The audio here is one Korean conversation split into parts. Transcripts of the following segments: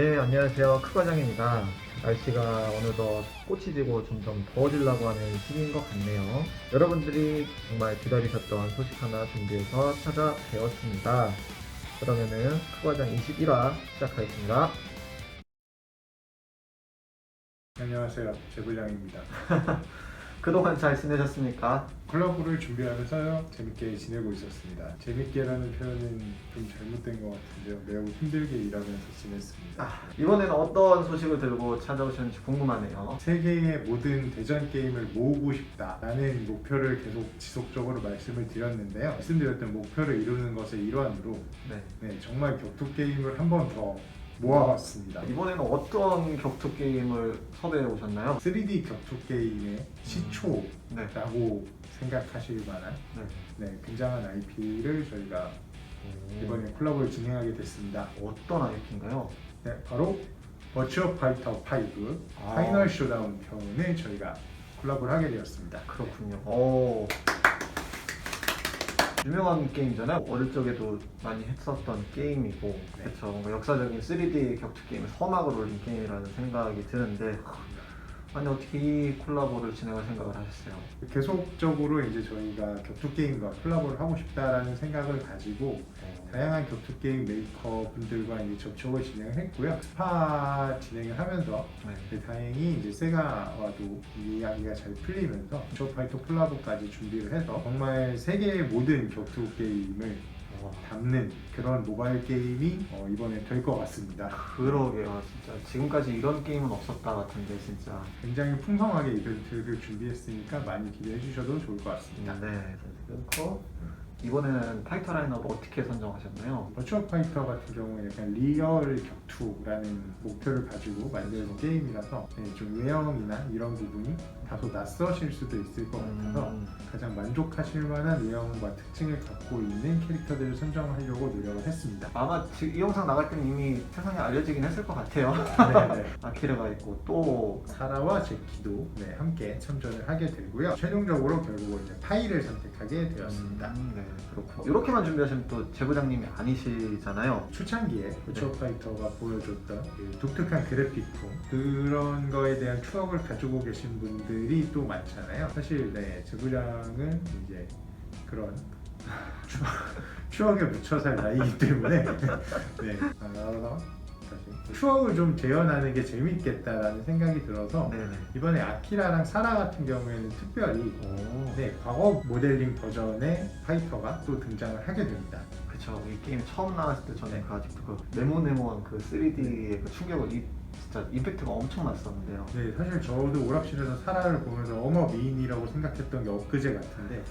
네, 안녕하세요. 크과장입니다. 날씨가 어느덧 꽃이 지고 점점 더워지려고 하는 시기인 것 같네요. 여러분들이 정말 기다리셨던 소식 하나 준비해서 찾아뵈었습니다. 그러면은 크과장 21화 시작하겠습니다. 안녕하세요. 제부장입니다. 그동안 잘 지내셨습니까? 콜라보를 준비하면서 재밌게 지내고 있었습니다. 재밌게라는 표현은 좀 잘못된 것 같은데요. 매우 힘들게 일하면서 지냈습니다. 이번에는 어떤 소식을 들고 찾아오셨는지 궁금하네요. 세계의 모든 대전 게임을 모으고 싶다라는 목표를 계속 지속적으로 말씀을 드렸는데요. 말씀드렸던 목표를 이루는 것의 일환으로 정말 격투 게임을 한 번 더 모아왔습니다. 이번에는 어떤 격투 게임을 섭외해 오셨나요? 3D 격투 게임의 시초라고 네. 생각하실 만한 네. 굉장한 IP를 저희가 이번에 콜라보를 진행하게 됐습니다. 어떤 IP인가요? 네, 바로 버추어 파이터 5 파이널 쇼다운 편을 저희가 콜라보를 하게 되었습니다. 그렇군요. 유명한 게임이잖아요. 어릴 적에도 많이 했었던 게임이고, 그렇죠. 뭔가 역사적인 3D 격투 게임을 서막을 올린 게임이라는 생각이 드는데, 아니 어떻게 이 콜라보를 진행할 생각을 하셨어요? 계속적으로 이제 저희가 격투 게임과 콜라보를 하고 싶다라는 생각을 가지고 다양한 격투 게임 메이커 분들과 이제 접촉을 진행을 했고요. 스파 진행을 하면서 다행히 이제 세가와도 이야기가 잘 풀리면서 쇼파이터 콜라보까지 준비를 해서 정말 세계의 모든 격투 게임을 담는 그런 모바일 게임이 이번에 될 것 같습니다. 그러게요. 진짜 지금까지 이런 게임은 없었다 같은데 진짜 굉장히 풍성하게 이벤트를 준비했으니까 많이 기대해 주셔도 좋을 것 같습니다. 네. 그렇고 이번에는 파이터 라인업 어떻게 선정하셨나요? 버추어 파이터 같은 경우에 약간 리얼 격투라는 목표를 가지고 만든 게임이라서 좀 외형이나 이런 부분이 다소 낯서실 수도 있을 것 같아서 가장 만족하실 만한 외형과 특징을 갖고 있는 캐릭터들을 선정하려고 노력을 했습니다. 아마 이 영상 나갈 때는 이미 세상에 알려지긴 했을 것 같아요. 아키라가 있고 또 사라와 제키도 함께 참전을 하게 되고요. 최종적으로 결국은 이제 파이를 선택하게 되었습니다. 그렇고 이렇게만 준비하시면 또 제부장님이 아니시잖아요. 초창기에 버추어 파이터가 보여줬던 그 독특한 그래픽풍 그런 거에 대한 추억을 가지고 계신 분들이 또 많잖아요. 사실 제부장은 이제 그런 추억에 묻혀 살 나이기 때문에 추억을 좀 재현하는 게 재밌겠다라는 생각이 들어서 이번에 아키라랑 사라 같은 경우에는 특별히 과거 모델링 버전의 파이터가 또 등장을 하게 됩니다. 그쵸. 이 게임 처음 나왔을 때 저는 아직도 그 네모네모한 그 3D의 그 충격을 진짜 임팩트가 엄청 났었는데요. 네, 사실 저도 오락실에서 사라를 보면서 어머 미인이라고 생각했던 게 엊그제 같은데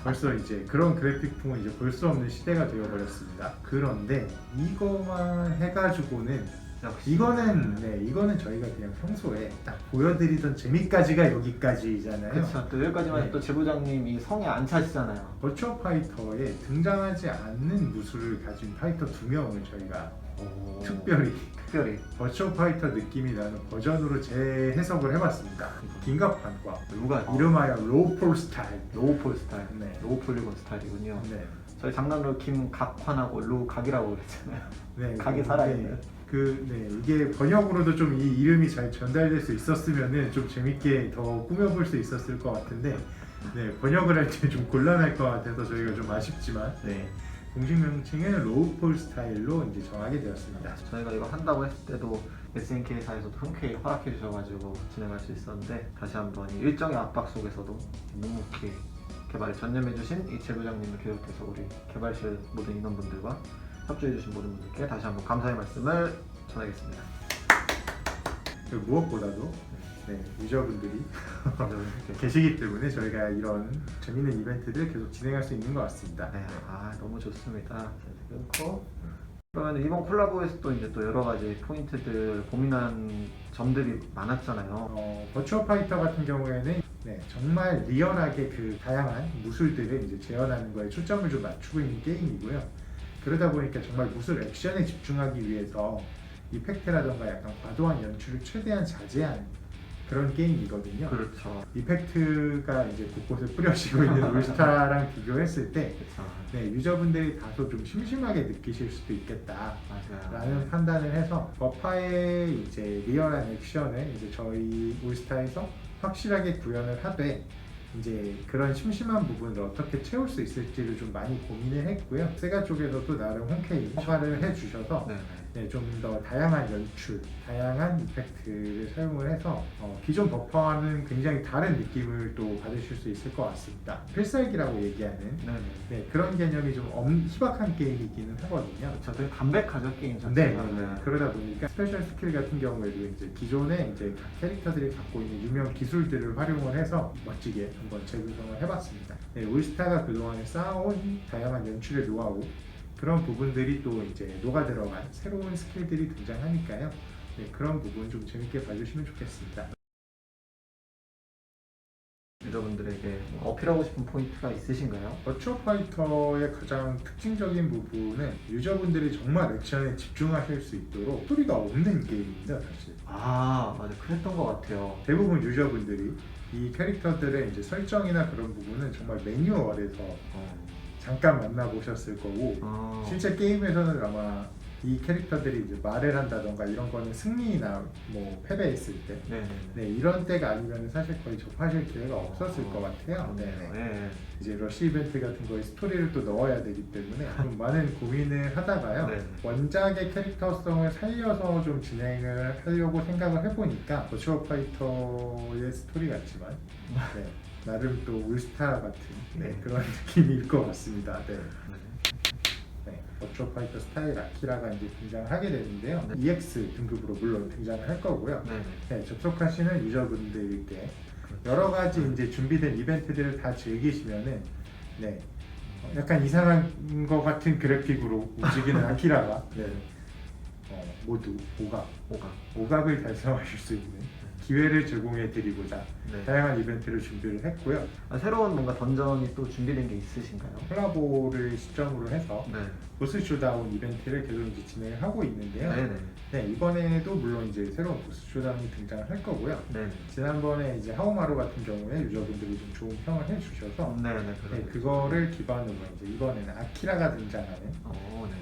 벌써 이제 그런 그래픽풍은 이제 볼 수 없는 시대가 되어버렸습니다. 그런데 이거만 해가지고는 이거는 저희가 그냥 평소에 딱 보여드리던 재미까지가 여기까지잖아요. 그렇죠. 또 여기까지만 또 제부장님이 성에 안 차시잖아요. 버추어 파이터에 등장하지 않는 무술을 가진 파이터 2명을 저희가 특별히 버추어 파이터 느낌이 나는 버전으로 재해석을 해봤습니다. 긴급한과 이름하여 로우폴 스타일. 로우폴 폴리곤 스타일이군요. 저희 장난으로 김각환하고 루각이라고 그랬잖아요. 각이 살아있는. 이게 번역으로도 좀 이 이름이 잘 전달될 수 있었으면은 좀 재밌게 더 꾸며볼 수 있었을 것 같은데 번역을 할 때 좀 곤란할 것 같아서 저희가 좀 아쉽지만 공식 명칭은 로우폴 스타일로 이제 정하게 되었습니다. 저희가 이거 한다고 했을 때도 SNK사에서도 흔쾌히 허락해 주셔가지고 진행할 수 있었는데 다시 한번 이 일정의 압박 속에서도 묵묵히 개발에 전념해 주신 이 제부장님을 비롯해서 우리 개발실 모든 인원분들과 협조해 주신 모든 분들께 다시 한번 감사의 말씀을 전하겠습니다. 무엇보다도 유저분들이 계시기 때문에 저희가 이런 재밌는 이벤트를 계속 진행할 수 있는 것 같습니다. 너무 좋습니다. 그렇고 그러면 이번 콜라보에서 또 이제 또 여러 가지 포인트들 고민한 점들이 많았잖아요. 버추어 파이터 같은 경우에는 정말 리얼하게 그 다양한 무술들을 이제 재현하는 거에 초점을 좀 맞추고 있는 게임이고요. 그러다 보니까 정말 무술 액션에 집중하기 위해서 이펙트라던가 약간 과도한 연출을 최대한 자제하는 그런 게임이거든요. 그렇죠. 이펙트가 이제 곳곳에 뿌려지고 있는 올스타랑 비교했을 때 그렇죠. 네, 유저분들이 다소 좀 심심하게 느끼실 수도 있겠다라는 맞아요. 판단을 해서 버파의 이제 리얼한 액션을 이제 저희 올스타에서 확실하게 구현을 하되 이제 그런 심심한 부분을 어떻게 채울 수 있을지를 좀 많이 고민을 했고요. 세가 쪽에서도 나름 흔쾌히 허가를 해주셔서 네네. 네, 좀 더 다양한 연출, 다양한 이펙트를 사용을 해서 기존 버퍼와는 굉장히 다른 느낌을 또 받으실 수 있을 것 같습니다. 필살기라고 얘기하는 네네. 네, 그런 개념이 좀 희박한 게임이기는 하거든요. 그렇죠. 되게 담백하죠 게임 네, 자체가. 그러다 보니까 스페셜 스킬 같은 경우에도 이제 기존에 이제 각 캐릭터들이 갖고 있는 유명 기술들을 활용을 해서 멋지게 한번 재구성을 해봤습니다. 네, 올스타가 그동안에 쌓아온 다양한 연출의 노하우 그런 부분들이 또 이제 녹아 들어간 새로운 스킬들이 등장하니까요. 네, 그런 부분 좀 재밌게 봐주시면 좋겠습니다. 유저분들에게 뭐 어필하고 싶은 포인트가 있으신가요? 버추어 파이터의 가장 특징적인 부분은 유저분들이 정말 액션에 집중하실 수 있도록 스토리가 없는 게임입니다, 사실. 아 맞아 그랬던 것 같아요. 대부분 유저분들이 이 캐릭터들의 이제 설정이나 그런 부분은 정말 매뉴얼에서 잠깐 만나보셨을 거고 실제 게임에서는 아마 이 캐릭터들이 이제 말을 한다던가 이런 거는 승리나 뭐 패배했을 때 네네. 네, 이런 때가 아니면 사실 거의 접하실 기회가 없었을 것 같아요. 네네. 네. 이제 러시 이벤트 같은 거에 스토리를 또 넣어야 되기 때문에 좀 많은 고민을 하다가요. 네. 원작의 캐릭터성을 살려서 좀 진행을 하려고 생각을 해보니까 버추어 파이터의 스토리 같지만 네, 나름 또 울스타 같은 네, 그런 느낌일 것 같습니다. 네. 네, 버추어 파이터 스타일 아키라가 이제 등장을 하게 되는데요. 네. EX 등급으로 물론 등장을 할 거고요. 네네. 네, 접속하시는 유저분들께 여러 가지 이제 준비된 이벤트들을 다 즐기시면은 네, 약간 이상한 것 같은 그래픽으로 움직이는 아키라가 네, 모두 오각을 달성하실 수 있는 기회를 제공해 드리고자 네. 다양한 이벤트를 준비를 했고요. 새로운 뭔가 던전이 또 준비된 게 있으신가요? 콜라보를 시점으로 해서 네. 보스 쇼다운 이벤트를 계속 이제 진행을 하고 있는데요. 네네. 네, 이번에도 물론 이제 새로운 보스 쇼다운이 등장을 할 거고요. 네네. 지난번에 이제 하오마루 같은 경우에 유저분들이 좀 좋은 평을 해주셔서 네네. 네, 그거를 기반으로 이제 이번에는 아키라가 등장하는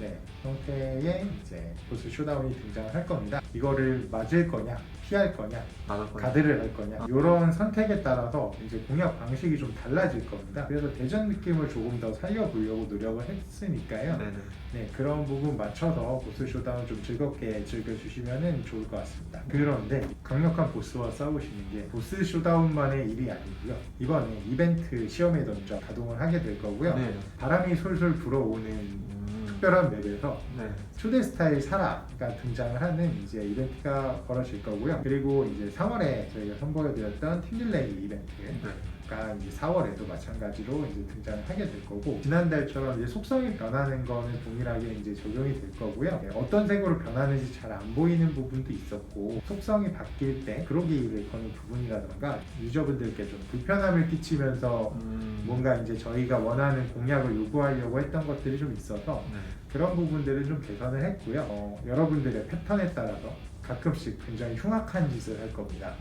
네. 네, 형태의 이제 보스 쇼다운이 등장을 할 겁니다. 이거를 맞을 거냐, 피할 거냐, 나갈 거예요. 가드를 할 거냐 이런 선택에 따라서 이제 공략 방식이 좀 달라질 겁니다. 그래서 대전 느낌을 조금 더 살려보려고 노력을 했으니까요. 네네. 네, 그런 부분 맞춰서 보스 쇼다운 좀 즐겁게 즐겨주시면 좋을 것 같습니다. 그런데 강력한 보스와 싸우시는 게 보스 쇼다운만의 일이 아니고요. 이번에 이벤트 시험의 던전 가동을 하게 될 거고요. 네. 바람이 솔솔 불어오는 특별한 맵에서 네. 초대 스타일 사라가 등장을 하는 이제 이벤트가 벌어질 거고요. 그리고 이제 3월에 저희가 선보여드렸던 팀딜레이 이벤트가 이제 4월에도 마찬가지로 이제 등장을 하게 될 거고 지난달처럼 이제 속성이 변하는 거는 동일하게 이제 적용이 될 거고요. 어떤 색으로 변하는지 잘 안 보이는 부분도 있었고 속성이 바뀔 때 그로기를 거는 부분이라던가 유저분들께 좀 불편함을 끼치면서 뭔가 이제 저희가 원하는 공략을 요구하려고 했던 것들이 좀 있어서 네. 그런 부분들을 좀 개선을 했고요. 여러분들의 패턴에 따라서 가끔씩 굉장히 흉악한 짓을 할 겁니다.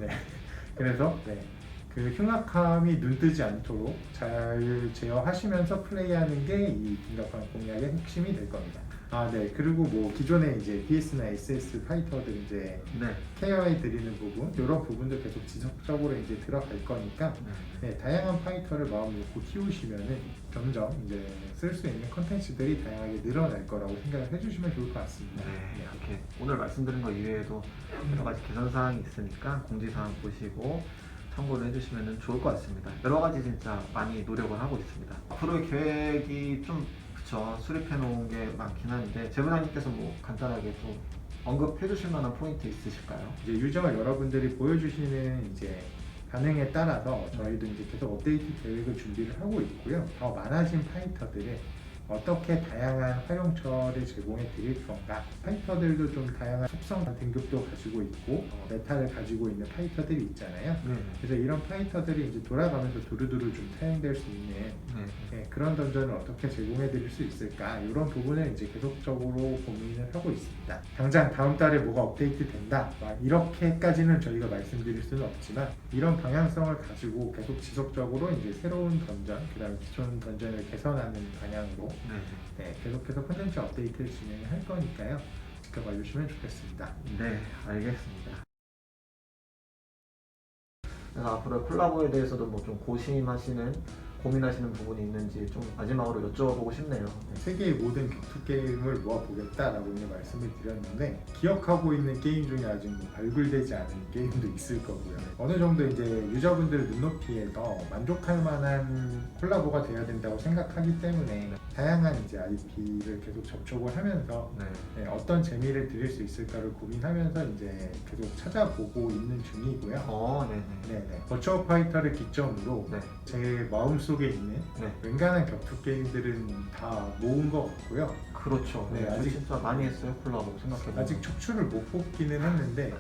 네. 그래서 네. 그 흉악함이 눈뜨지 않도록 잘 제어하시면서 플레이하는 게 이 긴급한 공략의 핵심이 될 겁니다. 아, 네. 그리고 뭐 기존에 이제 BS나 SS 파이터들 이제 네. 케어해 드리는 부분, 이런 부분도 계속 지속적으로 이제 들어갈 거니까 네, 다양한 파이터를 마음 놓고 키우시면은 점점 이제 쓸 수 있는 컨텐츠들이 다양하게 늘어날 거라고 생각을 해주시면 좋을 것 같습니다. 네, 이렇게 오늘 말씀드린 거 이외에도 여러 가지 개선 사항이 있으니까 공지사항 보시고 참고를 해주시면 좋을 것 같습니다. 여러 가지 진짜 많이 노력을 하고 있습니다. 앞으로의 계획이 좀 수립해 놓은 게 많긴 한데 제부장님께서 뭐 간단하게 좀 언급해 주실 만한 포인트 있으실까요? 이제 유저 여러분들이 보여주시는 이제 반응에 따라서 저희도 이제 계속 업데이트 계획을 준비를 하고 있고요. 더 많아진 파이터들을 어떻게 다양한 활용처를 제공해 드릴 건가. 파이터들도 좀 다양한 속성 등급도 가지고 있고 메타를 가지고 있는 파이터들이 있잖아요. 네. 그래서 이런 파이터들이 이제 돌아가면서 두루두루 좀 사용될 수 있는 네. 그런 던전을 어떻게 제공해 드릴 수 있을까, 이런 부분을 이제 계속적으로 고민을 하고 있습니다. 당장 다음 달에 뭐가 업데이트 된다 막 이렇게까지는 저희가 말씀드릴 수는 없지만, 이런 방향성을 가지고 계속 지속적으로 이제 새로운 던전, 그다음에 기존 던전을 개선하는 방향으로 계속해서 콘텐츠 업데이트를 진행할 거니까요. 지켜봐 주시면 좋겠습니다. 네, 알겠습니다. 그래서 앞으로 콜라보에 대해서도 뭐 좀 고민하시는 부분이 있는지 좀 마지막으로 여쭤보고 싶네요. 세계의 모든 격투 게임을 모아보겠다라고 이제 말씀을 드렸는데, 기억하고 있는 게임 중에 아직 뭐 발굴되지 않은 게임도 있을 거고요. 어느 정도 이제 유저분들 눈높이에서 만족할 만한 콜라보가 돼야 된다고 생각하기 때문에 다양한 이제 IP를 계속 접촉을 하면서 어떤 재미를 드릴 수 있을까를 고민하면서 이제 계속 찾아보고 있는 중이고요. 네네. 버추어 파이터를 기점으로 제 마음속에 있는 웬간한 격투 게임들은 다 모은 것 같고요. 그렇죠. 네, 아직 아직 진짜 많이 했어요, 콜라보 생각해보면. 아직 척추를 못 뽑기는 했는데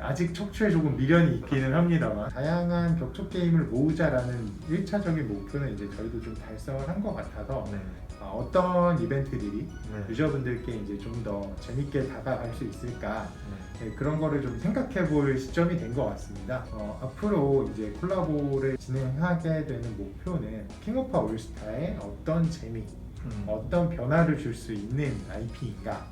아직 척추에 조금 미련이 있기는 합니다만, 다양한 격투 게임을 모으자라는 1차적인 목표는 이제 저희도 좀 달성을 한 것 같아서 어떤 이벤트들이 유저분들께 이제 좀 더 재밌게 다가갈 수 있을까, 그런 거를 좀 생각해 볼 시점이 된 것 같습니다. 앞으로 이제 콜라보를 진행하게 되는 목표는 킹오파 올스타의 어떤 재미, 어떤 변화를 줄 수 있는 IP인가,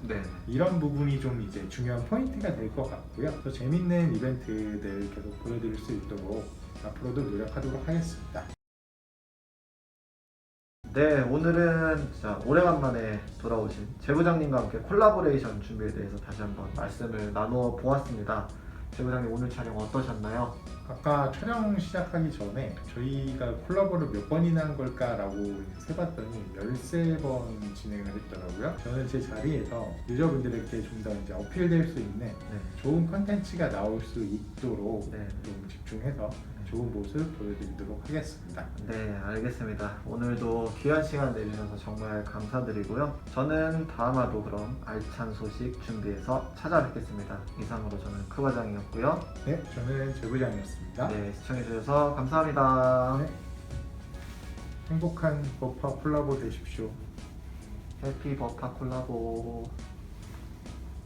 이런 부분이 좀 이제 중요한 포인트가 될 것 같고요. 또 재밌는 이벤트들 계속 보여드릴 수 있도록 앞으로도 노력하도록 하겠습니다. 네, 오늘은 진짜 오래간만에 돌아오신 제 부장님과 함께 콜라보레이션 준비에 대해서 다시 한번 말씀을 나누어 보았습니다. 제 부장님, 오늘 촬영 어떠셨나요? 아까 촬영 시작하기 전에 저희가 콜라보를 몇 번이나 한 걸까라고 세봤더니 13번 진행을 했더라고요. 저는 제 자리에서 유저분들에게 좀 더 이제 어필될 수 있는 좋은 컨텐츠가 나올 수 있도록 좀 집중해서 좋은 모습 보여드리도록 하겠습니다. 네, 알겠습니다. 오늘도 귀한 시간 내주셔서 정말 감사드리고요. 저는 다음화도 그럼 알찬 소식 준비해서 찾아뵙겠습니다. 이상으로 저는 크 과장이었고요. 네, 저는 제 부장이었습니다. 네, 시청해주셔서 감사합니다. 네. 행복한 버파 콜라보 되십시오. 해피 버파 콜라보.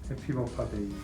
해피 버파 데이.